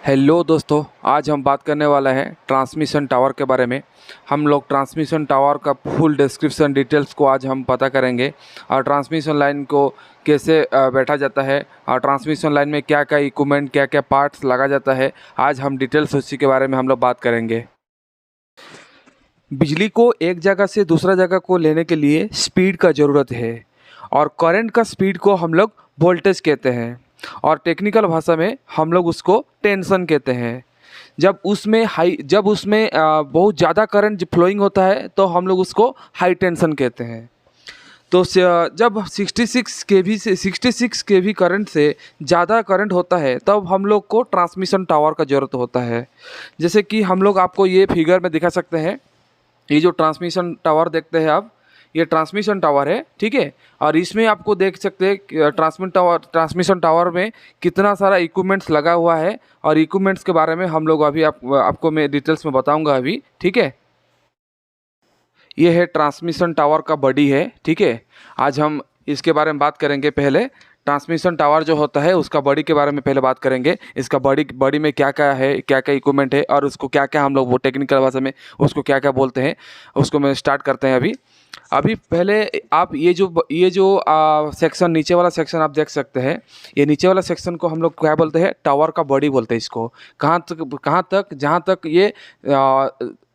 Hello दोस्तों, आज हम बात करने वाला है ट्रांसमिशन टावर के बारे में। हम लोग ट्रांसमिशन टावर का फुल डिस्क्रिप्शन डिटेल्स को आज हम पता करेंगे और ट्रांसमिशन लाइन को कैसे बैठा जाता है और ट्रांसमिशन लाइन में क्या क्या इक्विपमेंट क्या क्या पार्ट्स लगा जाता है। आज हम डिटेल्स उसी के बारे में हम लोग बात करेंगे। बिजली को एक जगह से दूसरा जगह को लेने के लिए स्पीड का ज़रूरत है और करंट का स्पीड को हम लोग वोल्टेज कहते हैं और टेक्निकल भाषा में हम लोग उसको टेंशन कहते हैं। जब उसमें बहुत ज़्यादा करंट फ्लोइंग होता है तो हम लोग उसको हाई टेंशन कहते हैं। तो जब 66 केवी से 66 केवी करंट से ज़्यादा करंट होता है तब हम लोग को ट्रांसमिशन टावर का ज़रूरत होता है। जैसे कि हम लोग आपको ये फिगर में दिखा सकते हैं। ये जो ट्रांसमिशन टावर देखते हैं आप, ये ट्रांसमिशन टावर है, ठीक है। और इसमें आपको देख सकते हैं कि ट्रांसमिशन टावर में कितना सारा इक्विपमेंट्स लगा हुआ है और इक्विपमेंट्स के बारे में हम लोग अभी आपको मैं डिटेल्स में बताऊंगा अभी, ठीक है। ये है ट्रांसमिशन टावर का बॉडी है, ठीक है। आज हम इसके बारे में बात करेंगे। पहले ट्रांसमिशन टावर जो होता है उसका बॉडी के बारे में पहले बात करेंगे। इसका बॉडी में क्या क्या है, क्या क्या इक्विपमेंट है और उसको क्या क्या हम लोग वो टेक्निकल भाषा में उसको क्या क्या बोलते हैं, उसको मैं स्टार्ट करते हैं अभी पहले आप ये जो सेक्शन, नीचे वाला सेक्शन आप देख सकते हैं। ये नीचे वाला सेक्शन को हम लोग क्या बोलते हैं, टावर का बॉडी बोलते हैं इसको। कहाँ तक जहाँ तक ये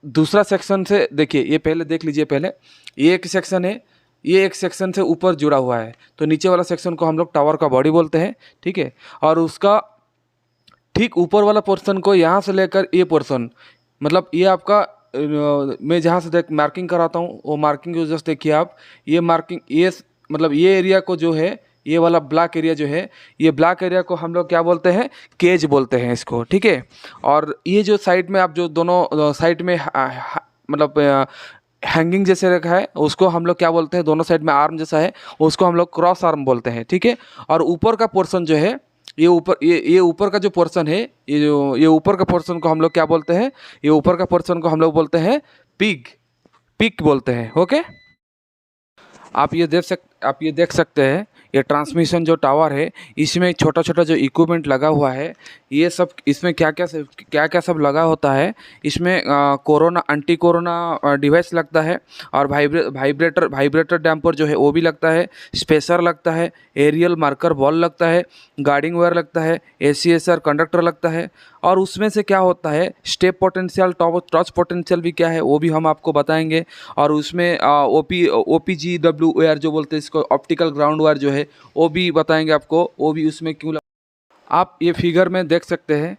दूसरा सेक्शन से देखिए, ये पहले देख लीजिए। पहले ये एक सेक्शन है, ये एक सेक्शन से ऊपर जुड़ा हुआ है, तो नीचे वाला सेक्शन को हम लोग टावर का बॉडी बोलते हैं, ठीक है। और उसका ठीक ऊपर वाला पोर्शन को यहाँ से लेकर ये पोर्शन, मतलब ये आपका मैं जहाँ से मार्किंग कराता हूँ वो मार्किंग को जस्ट देखिए आप। ये मार्किंग, ये मतलब ये एरिया को जो है, ये वाला ब्लैक एरिया जो है, ये ब्लैक एरिया को हम लोग क्या बोलते हैं, केज बोलते हैं इसको, ठीक है। और ये जो साइड में आप जो दोनों साइड में मतलब हैंगिंग जैसे रखा है उसको हम लोग क्या बोलते हैं, दोनों साइड में आर्म जैसा है उसको हम लोग क्रॉस आर्म बोलते हैं, ठीक है। और ऊपर का पोर्शन जो है, ये ऊपर का जो पोर्शन है, ये ऊपर का पोर्शन को हम लोग क्या बोलते हैं, ये ऊपर का पोर्शन को हम लोग बोलते हैं पिक बोलते हैं, ओके। आप ये देख सकते हैं, ये ट्रांसमिशन जो टावर है इसमें छोटा छोटा जो इक्विपमेंट लगा हुआ है, ये सब इसमें क्या क्या सब लगा होता है। इसमें कोरोना एंटी कोरोना डिवाइस लगता है और वाइब्रेटर डैम्पर जो है वो भी लगता है, स्पेसर लगता है, एरियल मार्कर बॉल लगता है, गार्डिंग वायर लगता है, ACSR कंडक्टर लगता है। और उसमें से क्या होता है, स्टेप पोटेंशियल, टच पोटेंशियल भी क्या है वो भी हम आपको बताएंगे। और उसमें OPGW वायर जो बोलते हैं इसको, ऑप्टिकल ग्राउंड वायर जो है वो भी बताएंगे आपको, वो भी उसमें क्यों आप ये फिगर में देख सकते हैं।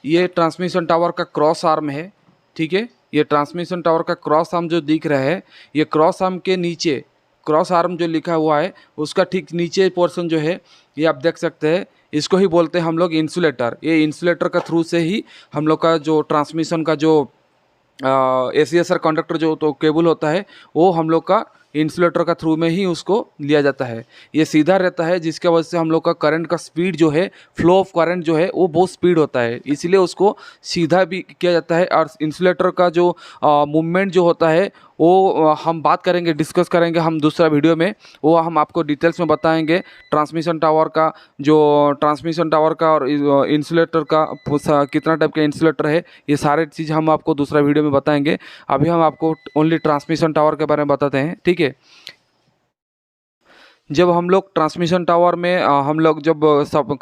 ये ट्रांसमिशन टावर का क्रॉस आर्म है, ठीक है। ये ट्रांसमिशन टावर का क्रॉस आर्म जो दिख रहा है, ये क्रॉस आर्म के नीचे, क्रॉस आर्म जो लिखा हुआ है उसका ठीक नीचे पोर्शन जो है, ये आप देख सकते हैं। इसको ही बोलते हैं हम लोग इंसुलेटर। ये इंसुलेटर का थ्रू से ही हम लोग का जो ट्रांसमिशन का जो ACSR कंडक्टर जो तो केबल होता है वो हम लोग का इंसुलेटर का थ्रू में ही उसको लिया जाता है। ये सीधा रहता है जिसके वजह से हम लोग का करंट का स्पीड जो है, फ्लो ऑफ करंट जो है वो बहुत स्पीड होता है, इसलिए उसको सीधा भी किया जाता है। और इंसुलेटर का जो मूवमेंट जो होता है वो हम बात करेंगे, डिस्कस करेंगे हम दूसरा वीडियो में, वो हम आपको डिटेल्स में बताएंगे। ट्रांसमिशन टावर का और इंसुलेटर का कितना टाइप का इंसुलेटर है, ये सारे चीज़ हम आपको दूसरा वीडियो में बताएंगे। अभी हम आपको ओनली ट्रांसमिशन टावर के बारे में बताते हैं, ठीक है। जब हम लोग ट्रांसमिशन टावर में हम लोग जब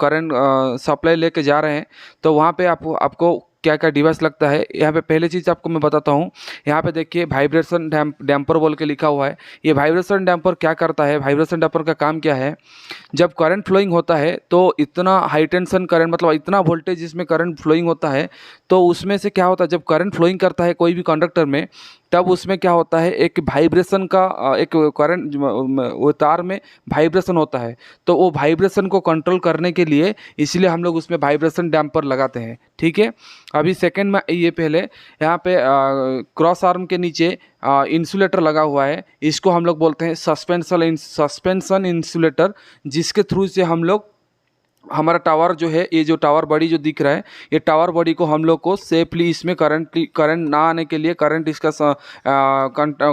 करंट सप्लाई लेके जा रहे हैं तो वहाँ पे आपको क्या क्या डिवाइस लगता है। यहाँ पे पहले चीज़ आपको मैं बताता हूँ। यहाँ पे देखिए वाइब्रेशन डैम्पर बोल के लिखा हुआ है। ये वाइब्रेशन डैम्पर क्या करता है, वाइब्रेशन डैम्पर का काम क्या है, जब करंट फ्लोइंग होता है तो इतना हाई टेंशन करंट, मतलब इतना वोल्टेज जिसमें करंट फ्लोइंग होता है, तो उसमें से क्या होता है, जब करंट फ्लोइंग करता है कोई भी कंडक्टर में, तब उसमें क्या होता है, एक वाइब्रेशन का एक करंट वो तार में वाइब्रेशन होता है। तो वो वाइब्रेशन को कंट्रोल करने के लिए इसलिए हम लोग उसमें वाइब्रेशन डैम्पर लगाते हैं, ठीक है। अभी सेकंड में ये पहले यहाँ पे क्रॉस आर्म के नीचे इंसुलेटर लगा हुआ है, इसको हम लोग बोलते हैं सस्पेंशन इंसुलेटर, जिसके थ्रू से हम लोग हमारा टावर जो है, ये जो टावर बॉडी जो दिख रहा है, ये टावर बॉडी को हम लोग को सेफली इसमें करंट ना आने के लिए, करंट इसका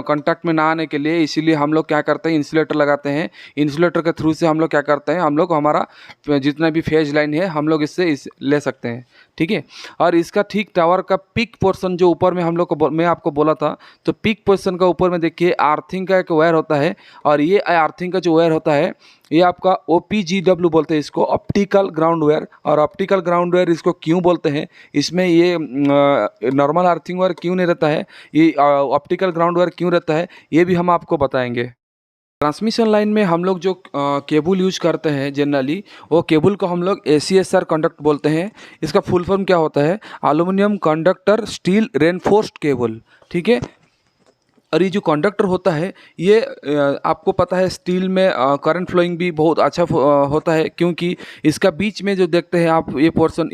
कांटेक्ट में ना आने के लिए, इसीलिए हम लोग क्या करते हैं, इंसुलेटर लगाते हैं। इंसुलेटर के थ्रू से हम लोग क्या करते हैं, हम लोग हमारा जितना भी फेज लाइन है हम लोग इससे ले सकते हैं, ठीक है। और इसका ठीक टावर का पीक पोर्शन जो ऊपर में हम लोग को मैं आपको बोला था, तो पीक पोर्शन का ऊपर में देखिए आर्थिंग का एक वायर होता है, और ये आर्थिंग का जो वायर होता है ये आपका OPGW बोलते हैं इसको, ऑप्टिकल ग्राउंड वायर। और ऑप्टिकल ग्राउंड वायर इसको क्यों बोलते हैं, इसमें ये नॉर्मल अर्थिंग वायर क्यों नहीं रहता है, ये ऑप्टिकल ग्राउंड वायर क्यों रहता है, ये भी हम आपको बताएंगे। ट्रांसमिशन लाइन में हम लोग जो केबल यूज करते हैं जनरली, वो केबल को हम लोग ACSR कंडक्ट बोलते हैं। इसका फुल फॉर्म क्या होता है, aluminium conductor steel reinforced cable, ठीक है। और ये जो कंडक्टर होता है ये आपको पता है स्टील में करंट फ्लोइंग भी बहुत अच्छा होता है, क्योंकि इसका बीच में जो देखते हैं आप ये पोर्शन,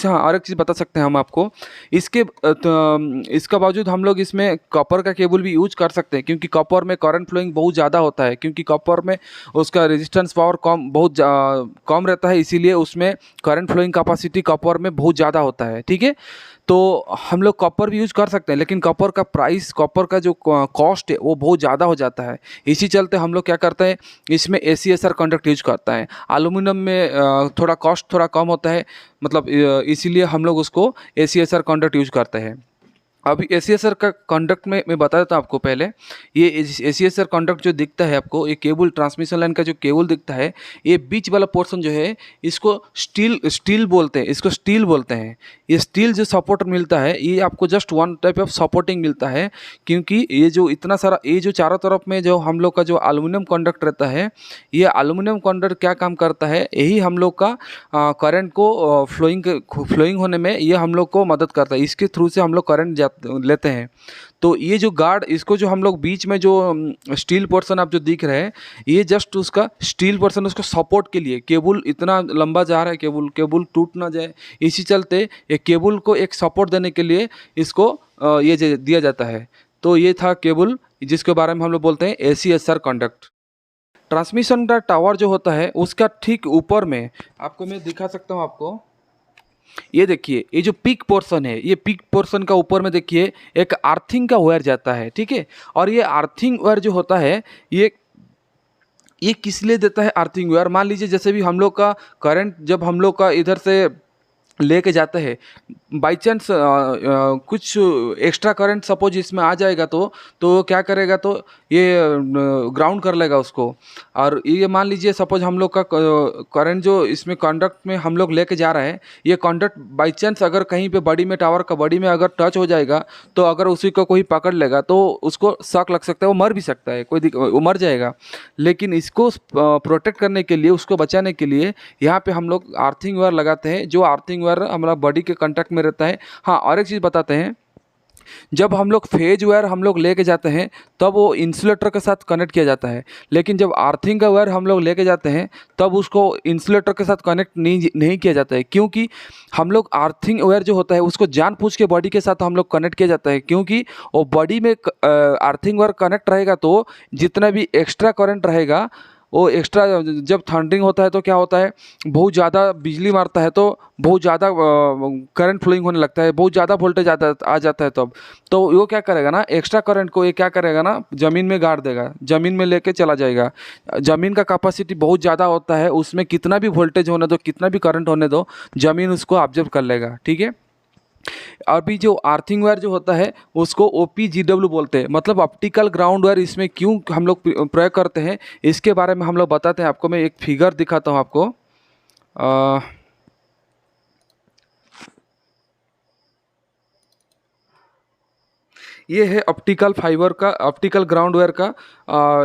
हाँ और एक चीज़ बता सकते हैं हम आपको, इसका बावजूद हम लोग इसमें कॉपर का केबल भी यूज कर सकते हैं, क्योंकि कॉपर में करंट फ्लोइंग बहुत ज़्यादा होता है, क्योंकि कॉपर में उसका रेजिस्टेंस पावर कम रहता है, इसीलिए उसमें करंट फ्लोइंग कैपेसिटी कॉपर में बहुत ज़्यादा होता है, ठीक है। तो हम लोग कॉपर भी यूज कर सकते हैं, लेकिन कॉपर का प्राइस, कॉपर का जो कॉस्ट है वो बहुत ज़्यादा हो जाता है। इसी चलते हम लोग क्या करते हैं, इसमें ACSR कंडक्ट यूज करता है। एल्यूमिनियम में थोड़ा कॉस्ट थोड़ा कम होता है, मतलब इसीलिए हम लोग उसको ACSR कंडक्ट यूज करते हैं। अभी ACSR का कंडक्ट में मैं बता देता हूँ आपको पहले। ये ACSR कंडक्ट जो दिखता है आपको, ये केबल, ट्रांसमिशन लाइन का जो केबल दिखता है, ये बीच वाला पोर्शन जो है इसको स्टील बोलते हैं, इसको स्टील बोलते हैं। ये स्टील जो सपोर्ट मिलता है, ये आपको just one type of supporting मिलता है, क्योंकि ये जो इतना सारा, ये जो चारों तरफ में जो हम लोग का जो एल्यूमिनियम कंडक्ट रहता है, ये एल्यूमिनियम कंडक्ट क्या काम करता है, यही हम लोग का करंट को फ्लोइंग होने में ये हम लोग को मदद करता है। इसके थ्रू से हम लोग करंट लेते हैं। तो ये जो गार्ड, इसको जो हम लोग बीच में जो स्टील पोर्शन आप जो दिख रहे हैं, ये जस्ट उसका स्टील पोर्शन, उसको सपोर्ट के लिए, केबल इतना लंबा जा रहा है, केबल टूट ना जाए, इसी चलते ये केबल को एक सपोर्ट देने के लिए इसको ये दिया जाता है। तो ये था केबल, जिसके बारे में हम लोग बोलते हैं ACSR कंडक्ट। ट्रांसमिशन का टावर जो होता है उसका ठीक ऊपर में आपको मैं दिखा सकता हूँ आपको, ये देखिए, ये जो पीक पोर्शन है, ये पीक पोर्शन का ऊपर में देखिए एक अर्थिंग का वायर जाता है, ठीक है। और ये अर्थिंग वायर जो होता है, ये किस लिए देता है अर्थिंग वायर, मान लीजिए जैसे भी हम लोग का करंट जब हम लोग का इधर से लेके जाते हैं, बाई चांस कुछ एक्स्ट्रा करंट सपोज इसमें आ जाएगा, तो क्या करेगा, तो ये ग्राउंड कर लेगा उसको। और ये मान लीजिए सपोज हम लोग का करंट जो इसमें कंडक्ट में हम लोग लेके जा रहे हैं, ये कंडक्ट बाई चांस अगर कहीं पे बॉडी में, टावर का बॉडी में अगर टच हो जाएगा, तो अगर उसी को कोई पकड़ लेगा तो उसको शॉक लग सकता है, वो मर भी सकता है, वो मर जाएगा। लेकिन इसको प्रोटेक्ट करने के लिए, उसको बचाने के लिए यहाँ पे हम लोग अर्थिंग वायर लगाते हैं, जो अर्थिंग वायर हमारा बॉडी के कांटेक्ट में रहता है। हाँ, और एक चीज़ बताते हैं, जब हम लोग फेज वायर हम लोग लेके जाते हैं तब वो इंसुलेटर के साथ कनेक्ट किया जाता है, लेकिन जब अर्थिंग का वायर हम लोग लेके जाते हैं तब उसको इंसुलेटर के साथ कनेक्ट नहीं किया जाता है, क्योंकि हम लोग अर्थिंग वायर जो होता है उसको जानबूझ के बॉडी के साथ हम लोग कनेक्ट किया जाता है, क्योंकि वो बॉडी में अर्थिंग वायर कनेक्ट रहेगा तो जितना भी एक्स्ट्रा करंट रहेगा, वो एक्स्ट्रा जब थंडरिंग होता है तो क्या होता है, बहुत ज़्यादा बिजली मारता है, तो बहुत ज़्यादा करंट फ्लोइंग होने लगता है, बहुत ज़्यादा वोल्टेज आ जाता है तब। तो वो क्या करेगा ना, एक्स्ट्रा करंट को ये क्या करेगा ना, ज़मीन में गाड़ देगा, ज़मीन में लेके चला जाएगा। ज़मीन का कैपेसिटी बहुत ज़्यादा होता है, उसमें कितना भी वोल्टेज होने दो, कितना भी करंट होने दो, ज़मीन उसको ऑब्जर्व कर लेगा, ठीक है। अभी जो अर्थिंग वायर जो होता है उसको OPGW बोलते हैं, मतलब ऑप्टिकल ग्राउंड वायर। इसमें क्यों हम लोग प्रयोग करते हैं इसके बारे में हम लोग बताते हैं आपको। मैं एक फिगर दिखाता हूँ आपको। ये है ऑप्टिकल फाइबर का, ऑप्टिकल ग्राउंड वायर का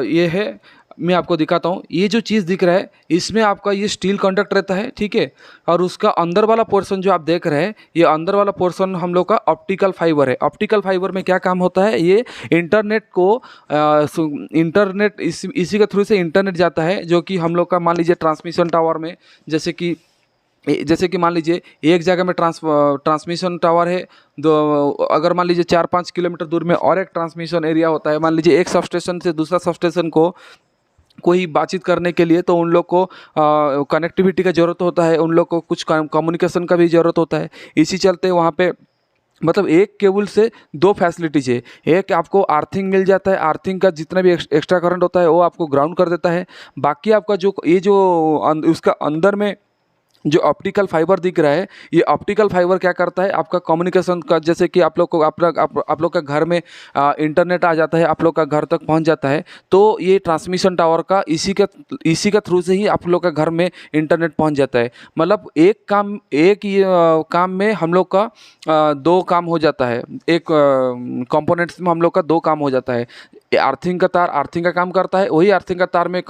ये है, मैं आपको दिखाता हूँ। ये जो चीज़ दिख रहा है इसमें आपका ये स्टील कंडक्ट रहता है, ठीक है। और उसका अंदर वाला पोर्शन जो आप देख रहे हैं, ये अंदर वाला पोर्शन हम लोग का ऑप्टिकल फाइबर है। ऑप्टिकल फाइबर में क्या काम होता है, ये इंटरनेट को इंटरनेट इसी के थ्रू से इंटरनेट जाता है, जो कि हम लोग का मान लीजिए ट्रांसमिशन टावर में, जैसे कि मान लीजिए एक जगह में ट्रांसमिशन टावर है, अगर मान लीजिए 4-5 किलोमीटर दूर में और एक ट्रांसमिशन एरिया होता है, मान लीजिए एक सब स्टेशन से दूसरा सब स्टेशन को कोई बातचीत करने के लिए, तो उन लोग को कनेक्टिविटी का ज़रूरत होता है, उन लोग को कुछ कम्युनिकेशन का भी ज़रूरत होता है। इसी चलते वहाँ पे मतलब एक केबल से दो फैसिलिटीज़ है। एक आपको अर्थिंग मिल जाता है, अर्थिंग का जितना भी एक्स्ट्रा करंट होता है वो आपको ग्राउंड कर देता है। बाकी आपका जो ये जो उसका अंदर में जो ऑप्टिकल फाइबर दिख रहा है, ये ऑप्टिकल फाइबर क्या करता है, आपका कम्युनिकेशन का, जैसे कि आप लोग को आप लोग का घर में इंटरनेट आ जाता है, आप लोग का घर तक पहुंच जाता है, तो ये ट्रांसमिशन टावर का इसी का थ्रू से ही आप लोग का घर में इंटरनेट पहुंच जाता है। मतलब एक ये काम में हम लोग का दो काम हो जाता है, एक कंपोनेंट्स में हम लोग का दो काम हो जाता है। अर्थिंग का तार अर्थिंग का काम करता है, वही अर्थिंग का तार में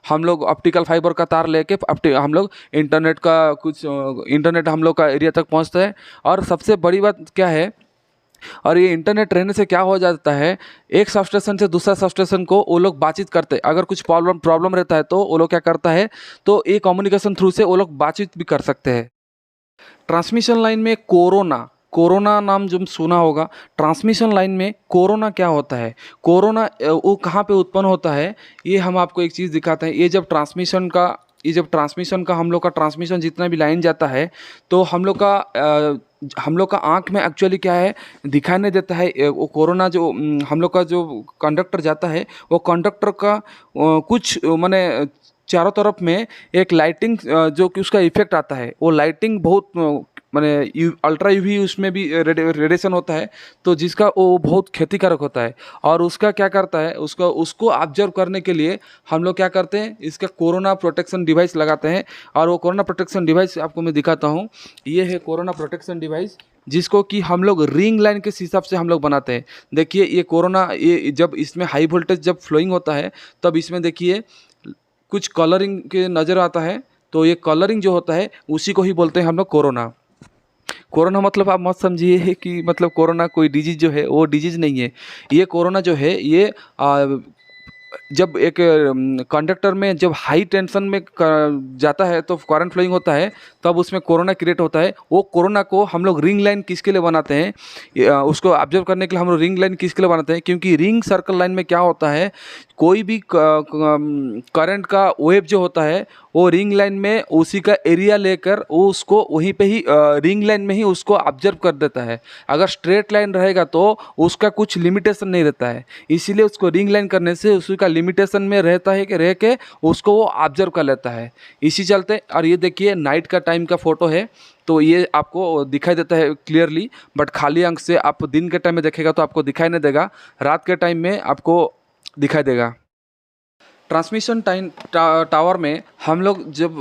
हम लोग ऑप्टिकल फाइबर का तार लेके हम लोग इंटरनेट का कुछ इंटरनेट हम लोग का एरिया तक पहुंचता है। और सबसे बड़ी बात क्या है, और ये इंटरनेट रहने से क्या हो जाता है, एक सब स्टेशन से दूसरा सब स्टेशन को वो लोग बातचीत करते हैं। अगर कुछ प्रॉब्लम रहता है तो वो लोग क्या करता है, तो ये कम्युनिकेशन थ्रू से वो लोग बातचीत भी कर सकते हैं। ट्रांसमिशन लाइन में कोरोना कोरोना नाम जो सुना होगा, ट्रांसमिशन लाइन में कोरोना क्या होता है, कोरोना वो कहाँ पे उत्पन्न होता है, ये हम आपको एक चीज़ दिखाते हैं। ये जब ट्रांसमिशन का हम लोग का ट्रांसमिशन जितना भी लाइन जाता है, तो हम लोग का आँख में एक्चुअली क्या है दिखाई नहीं देता है। वो कोरोना जो हम लोग का जो कंडक्टर जाता है, वो कंडक्टर का कुछ माने चारों तरफ में एक लाइटिंग जो कि उसका इफेक्ट आता है, वो लाइटिंग बहुत माने अल्ट्रा यूवी उसमें भी रेडिएशन होता है, तो जिसका वो बहुत क्षतिकारक होता है। और उसका क्या करता है, उसको ऑब्जर्व करने के लिए हम लोग क्या करते हैं, इसका कोरोना प्रोटेक्शन डिवाइस लगाते हैं। और वो कोरोना प्रोटेक्शन डिवाइस आपको मैं दिखाता हूँ। ये है कोरोना प्रोटेक्शन डिवाइस, जिसको कि हम लोग रिंग लाइन के हिसाब से हम लोग बनाते हैं। देखिए ये कोरोना, ये जब इसमें हाई वोल्टेज जब फ्लोइंग होता है, तब इसमें देखिए कुछ कलरिंग के नज़र आता है। तो ये कलरिंग जो होता है उसी को ही बोलते हैं हम लोग कोरोना। कोरोना मतलब आप मत समझिए कि मतलब कोरोना कोई डिजीज़ जो है वो डिजीज़ नहीं है। ये कोरोना जो है ये जब एक कंडक्टर में जब हाई टेंशन में जाता है तो करंट फ्लोइंग होता है, तब उसमें कोरोना क्रिएट होता है। वो कोरोना को हम लोग रिंग लाइन किसके लिए बनाते हैं, उसको ऑब्जर्व करने के लिए हम लोग रिंग लाइन किसके लिए बनाते हैं, क्योंकि रिंग सर्कल लाइन में क्या होता है, कोई भी करंट का वेव जो होता है वो रिंग लाइन में उसी का एरिया लेकर वो उसको वहीं पे ही रिंग लाइन में ही उसको ऑब्जर्व कर देता है। अगर स्ट्रेट लाइन रहेगा तो उसका कुछ लिमिटेशन नहीं रहता है, इसीलिए उसको रिंग लाइन करने से उसी का लिमिटेशन में रहता है कि रह के उसको वो ऑब्जर्व कर लेता है। इसी चलते, और ये देखिए नाइट का टाइम का फ़ोटो है, तो ये आपको दिखाई देता है क्लियरली, बट खाली आंख से आप दिन के टाइम में देखेगा तो आपको दिखाई नहीं देगा, रात के टाइम में आपको दिखाई देगा। ट्रांसमिशन टावर में हम लोग जब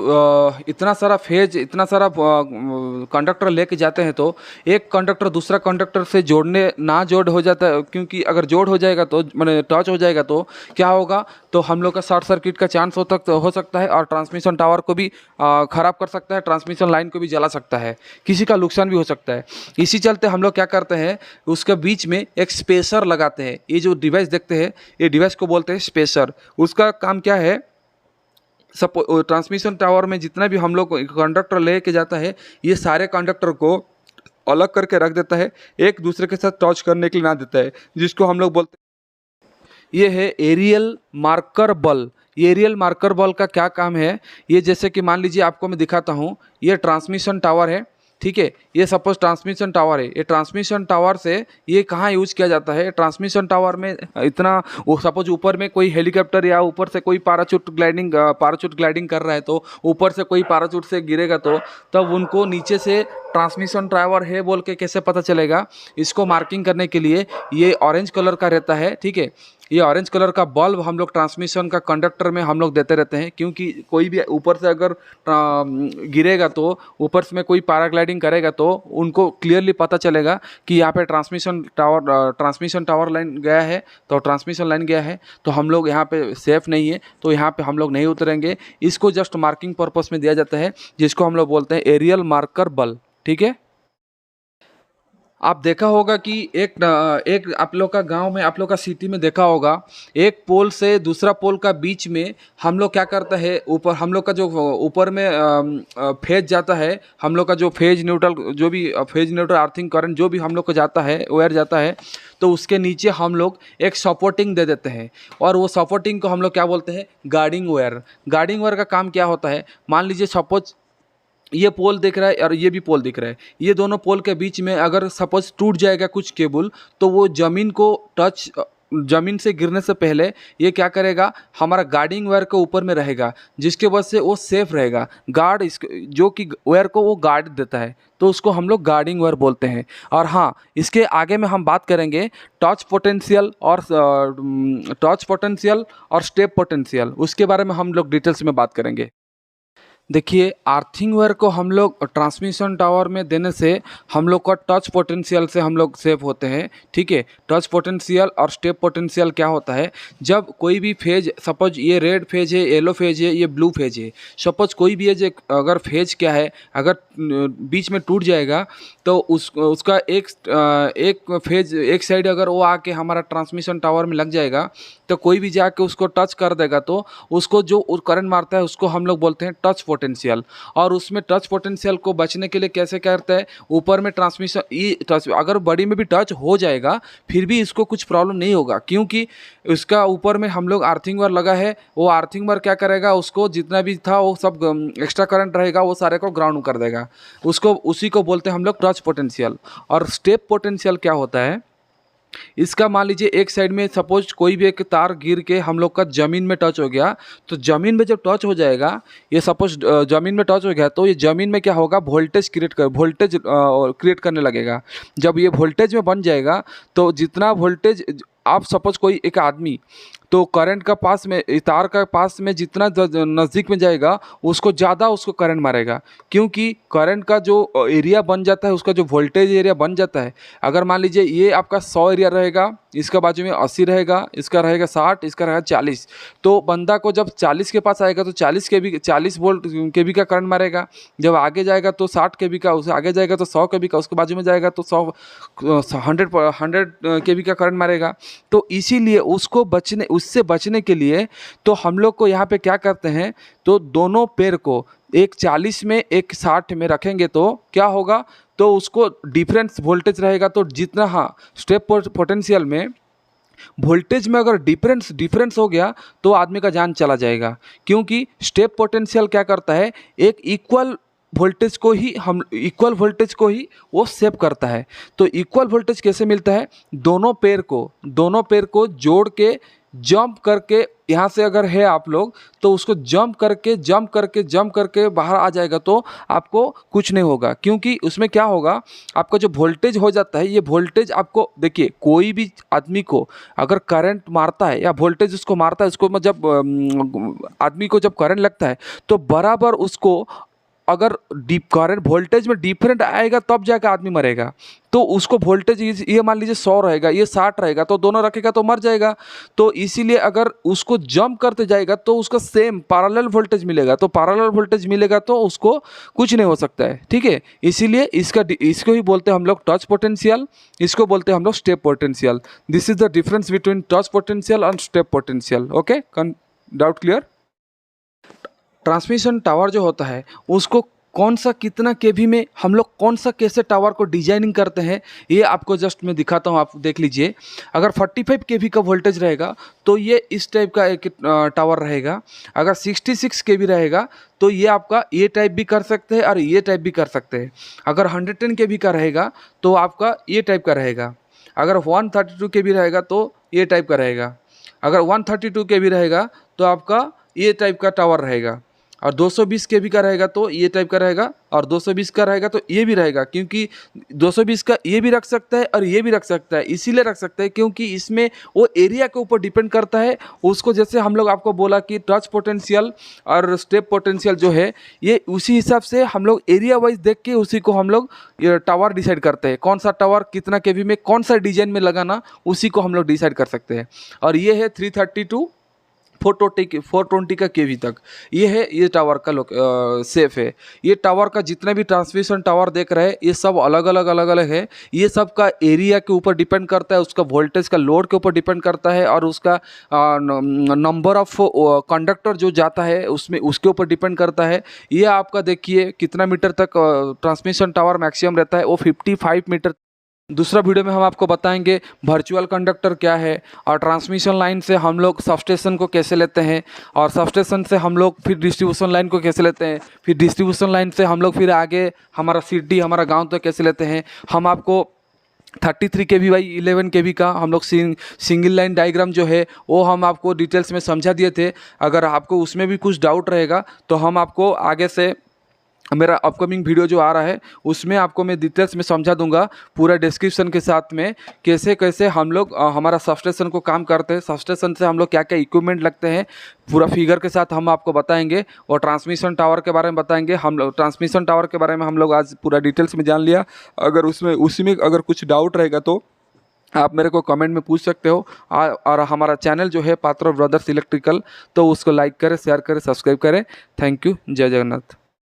इतना सारा इतना सारा कंडक्टर लेके जाते हैं, तो एक कंडक्टर दूसरा कंडक्टर से जोड़ हो जाता है, क्योंकि अगर जोड़ हो जाएगा तो मैंने टच हो जाएगा तो क्या होगा, तो हम लोग का शॉर्ट सर्किट का चांस हो सकता है, और ट्रांसमिशन टावर को भी ख़राब कर सकता है, ट्रांसमिशन लाइन को भी जला सकता है, किसी का नुकसान भी हो सकता है। इसी चलते हम लोग क्या करते हैं, उसके बीच में एक स्पेसर लगाते हैं। ये जो डिवाइस देखते हैं, ये डिवाइस को बोलते हैं स्पेसर। उसका काम क्या है, ट्रांसमिशन टावर में जितना भी हम लोग कंडक्टर लेके जाता है, ये सारे कंडक्टर को अलग करके रख देता है, एक दूसरे के साथ टच करने के लिए ना देता है, जिसको हम लोग बोलते हैं, ये है एरियल मार्कर बल। ये एरियल मार्कर बल का क्या काम है, ये जैसे कि मान लीजिए आपको मैं दिखाता हूँ, ये ट्रांसमिशन टावर है, ठीक है, ये सपोज ट्रांसमिशन टावर है। ये ट्रांसमिशन टावर से ये कहाँ यूज किया जाता है, ट्रांसमिशन टावर में इतना वो सपोज ऊपर में कोई हेलीकॉप्टर या ऊपर से कोई पैराचूट ग्लाइडिंग कर रहा है, तो ऊपर से कोई पैराचूट से गिरेगा तो तब उनको नीचे से ट्रांसमिशन टावर है बोल के कैसे पता चलेगा। इसको मार्किंग करने के लिए ये ऑरेंज कलर का रहता है, ठीक है, ये ऑरेंज कलर का बल्ब हम लोग ट्रांसमिशन का कंडक्टर में हम लोग देते रहते हैं, क्योंकि कोई भी ऊपर से अगर गिरेगा तो ऊपर से में कोई पैराग्लाइडिंग करेगा तो उनको क्लियरली पता चलेगा कि यहाँ पे ट्रांसमिशन टावर लाइन गया है, तो ट्रांसमिशन लाइन गया है, तो हम लोग यहाँ पे सेफ नहीं है, तो यहाँ पे हम लोग नहीं उतरेंगे। इसको जस्ट मार्किंग पर्पस में दिया जाता है, जिसको हम लोग बोलते हैं एरियल मार्कर बल्ब, ठीक है। आप देखा होगा कि एक आप लोग का गांव में, आप लोग का सिटी में देखा होगा, एक पोल से दूसरा पोल का बीच में हम लोग क्या करते हैं, ऊपर हम लोग का जो ऊपर में फेज जाता है, हम लोग का जो फेज न्यूट्रल, जो भी फेज न्यूट्रल अर्थिंग करंट जो भी हम लोग को जाता है, वायर जाता है, तो उसके नीचे हम लोग एक सपोर्टिंग दे देते हैं। और वो सपोर्टिंग को हम लोग क्या बोलते हैं, गार्डिंग वायर। गार्डिंग वायर का काम क्या होता है, मान लीजिए सपोज ये पोल दिख रहा है और ये भी पोल दिख रहा है, ये दोनों पोल के बीच में अगर सपोज टूट जाएगा कुछ केबल, तो वो ज़मीन को टच, ज़मीन से गिरने से पहले ये क्या करेगा, हमारा गार्डिंग वायर के ऊपर में रहेगा, जिसके वजह से वो सेफ रहेगा। गार्ड इस जो कि वायर को वो गार्ड देता है, तो उसको हम लोग गार्डिंग वायर बोलते हैं। और हाँ, इसके आगे में हम बात करेंगे टच पोटेंशियल और स्टेप पोटेंशियल, उसके बारे में हम लोग डिटेल्स में बात करेंगे। देखिए, अर्थिंग वायर को हम लोग ट्रांसमिशन टावर में देने से हम लोग का टच पोटेंशियल से हम लोग सेव होते हैं। ठीक है, टच पोटेंशियल और स्टेप पोटेंशियल क्या होता है, जब कोई भी फेज, सपोज ये रेड फेज है, येलो फेज है, ये ब्लू फेज है, सपोज कोई भी है, अगर फेज क्या है, अगर बीच में टूट जाएगा, तो उसका एक फेज, एक साइड अगर वो आके हमारा ट्रांसमिशन टावर में लग जाएगा, तो कोई भी जाके उसको टच कर देगा, तो उसको जो करंट मारता है उसको हम लोग बोलते हैं टच पोटेंशियल। और उसमें टच पोटेंशियल को बचने के लिए कैसे करते हैं, ऊपर में ट्रांसमिशन ये टच, अगर बॉडी में भी टच हो जाएगा फिर भी इसको कुछ प्रॉब्लम नहीं होगा, क्योंकि उसका ऊपर में हम लोग अर्थिंग वायर लगा है। वो अर्थिंग वायर क्या करेगा, उसको जितना भी था वो सब एक्स्ट्रा करंट रहेगा वो सारे को ग्राउंड कर देगा, उसको उसी को बोलते हैं हम लोग टच पोटेंशियल। और स्टेप पोटेंशियल क्या होता है, इसका मान लीजिए एक साइड में सपोज कोई भी एक तार गिर के हम लोग का ज़मीन में टच हो गया, तो ज़मीन में जब टच हो जाएगा, ये सपोज ज़मीन में टच हो गया, तो ये ज़मीन में क्या होगा, वोल्टेज क्रिएट करने लगेगा। जब ये वोल्टेज में बन जाएगा, तो जितना वोल्टेज आप सपोज कोई एक आदमी, तो करंट का पास में, तार का पास में जितना नज़दीक में जाएगा उसको ज़्यादा उसको करंट मारेगा, क्योंकि करंट का जो एरिया बन जाता है, उसका जो वोल्टेज एरिया बन जाता है, अगर मान लीजिए ये आपका 100 एरिया रहेगा, इसका बाजू में 80 रहेगा, इसका रहेगा 60, इसका रहेगा 40, तो बंदा को जब 40 के पास आएगा तो 40 वोल्ट के बी का करंट मारेगा। जब आगे जाएगा तो 60 के बी का, उससे आगे जाएगा तो 100 के बी का, उसके बाजू में जाएगा तो 100 के बी का करंट मारेगा। तो इसीलिए उससे बचने के लिए तो हम लोग को यहाँ पे क्या करते हैं, तो दोनों पैर को एक 40 में एक 60 में रखेंगे, तो क्या होगा, तो उसको डिफरेंस वोल्टेज रहेगा। तो जितना, हाँ, स्टेप पोटेंशियल में वोल्टेज में अगर डिफरेंस हो गया तो आदमी का जान चला जाएगा, क्योंकि स्टेप पोटेंशियल क्या करता है, एक इक्वल वोल्टेज को ही वो सेव करता है। तो इक्वल वोल्टेज कैसे मिलता है, दोनों पैर को जोड़ के जंप करके, यहाँ से अगर है आप लोग तो उसको जंप करके बाहर आ जाएगा, तो आपको कुछ नहीं होगा। क्योंकि उसमें क्या होगा, आपका जो वोल्टेज हो जाता है, ये वोल्टेज आपको, देखिए, कोई भी आदमी को अगर करंट मारता है या वोल्टेज उसको मारता है, उसको जब आदमी को जब करंट लगता है, तो बराबर उसको अगर डीप करंट वोल्टेज में डिफरेंट आएगा तब जाकर आदमी मरेगा। तो उसको वोल्टेज ये मान लीजिए 100 रहेगा, ये 60 रहेगा, तो दोनों रखेगा तो मर जाएगा। तो इसीलिए अगर उसको जंप करते जाएगा तो उसका सेम पैरेलल वोल्टेज मिलेगा, तो पैरेलल वोल्टेज मिलेगा तो उसको कुछ नहीं हो सकता है। ठीक है, इसीलिए इसको ही बोलते हैं हम लोग टच पोटेंशियल, इसको बोलते हैं हम लोग step potential. This is the difference between touch potential and step potential. Okay, doubt clear. Transmission tower जो होता है उसको कौन सा कितना केवी में हम लोग कौन सा कैसे टावर को डिजाइनिंग करते हैं, ये आपको जस्ट मैं दिखाता हूँ, आप देख लीजिए। अगर 45 केवी का वोल्टेज रहेगा तो ये इस टाइप का एक टावर रहेगा। अगर 66 केवी रहेगा तो ये आपका ये टाइप भी कर सकते हैं और ये टाइप भी कर सकते हैं। अगर 110 केवी का रहेगा तो आपका ये टाइप का रहेगा। अगर 132 केवी रहेगा तो ये टाइप का रहेगा। अगर 132 केवी रहेगा तो आपका ये टाइप का टावर रहेगा। और 220 केवी का रहेगा तो ये टाइप का रहेगा, और 220 का रहेगा तो ये भी रहेगा, क्योंकि 220 का ये भी रख सकता है और ये भी रख सकता है। इसीलिए रख सकता है क्योंकि इसमें वो एरिया के ऊपर डिपेंड करता है उसको। जैसे हम लोग आपको बोला कि टच पोटेंशियल और स्टेप पोटेंशियल जो है, ये उसी हिसाब से हम लोग एरिया वाइज देख के उसी को हम लोग टावर डिसाइड करते हैं। कौन सा टावर कितना केवी में कौन सा डिजाइन में लगाना, उसी को हम लोग डिसाइड कर सकते हैं। और ये है 332 420 का केवी तक ये है। ये टावर का सेफ है। ये टावर का जितने भी ट्रांसमिशन टावर देख रहे हैं ये सब अलग अलग है। ये सब का एरिया के ऊपर डिपेंड करता है, उसका वोल्टेज का लोड के ऊपर डिपेंड करता है, और उसका नंबर ऑफ कंडक्टर जो जाता है उसमें उसके ऊपर डिपेंड करता है। ये आपका देखिए कितना मीटर तक ट्रांसमिशन टावर मैक्सिमम रहता है, वो 55 मीटर। दूसरा वीडियो में हम आपको बताएंगे वर्चुअल कंडक्टर क्या है, और ट्रांसमिशन लाइन से हम लोग सबस्टेशन को कैसे लेते हैं, और सबस्टेशन से हम लोग फिर डिस्ट्रीब्यूशन लाइन को कैसे लेते हैं, फिर डिस्ट्रीब्यूशन लाइन से हम लोग फिर आगे हमारा सिटी हमारा गांव तक कैसे लेते हैं। हम आपको 33 kV बाई 11 kV का हम लोग सिंगल लाइन डायग्राम जो है वो हम आपको डिटेल्स में समझा दिए थे। अगर आपको उसमें भी कुछ डाउट रहेगा तो हम आपको आगे से मेरा अपकमिंग वीडियो जो आ रहा है उसमें आपको मैं डिटेल्स में समझा दूंगा पूरा डिस्क्रिप्शन के साथ में, कैसे कैसे हम लोग हमारा सबस्टेशन को काम करते हैं, सबस्टेशन से हम लोग क्या क्या इक्विपमेंट लगते हैं, पूरा फिगर के साथ हम आपको बताएंगे। और ट्रांसमिशन टावर के बारे में बताएंगे। हम लोग ट्रांसमिशन टावर के बारे में हम लोग आज पूरा डिटेल्स में जान लिया। अगर उसी में अगर कुछ डाउट रहेगा तो आप मेरे को कमेंट में पूछ सकते हो। और हमारा चैनल जो है पात्रो ब्रदर्स इलेक्ट्रिकल, तो उसको लाइक करें, शेयर करें, सब्सक्राइब करें। Thank you. जय जगन्नाथ।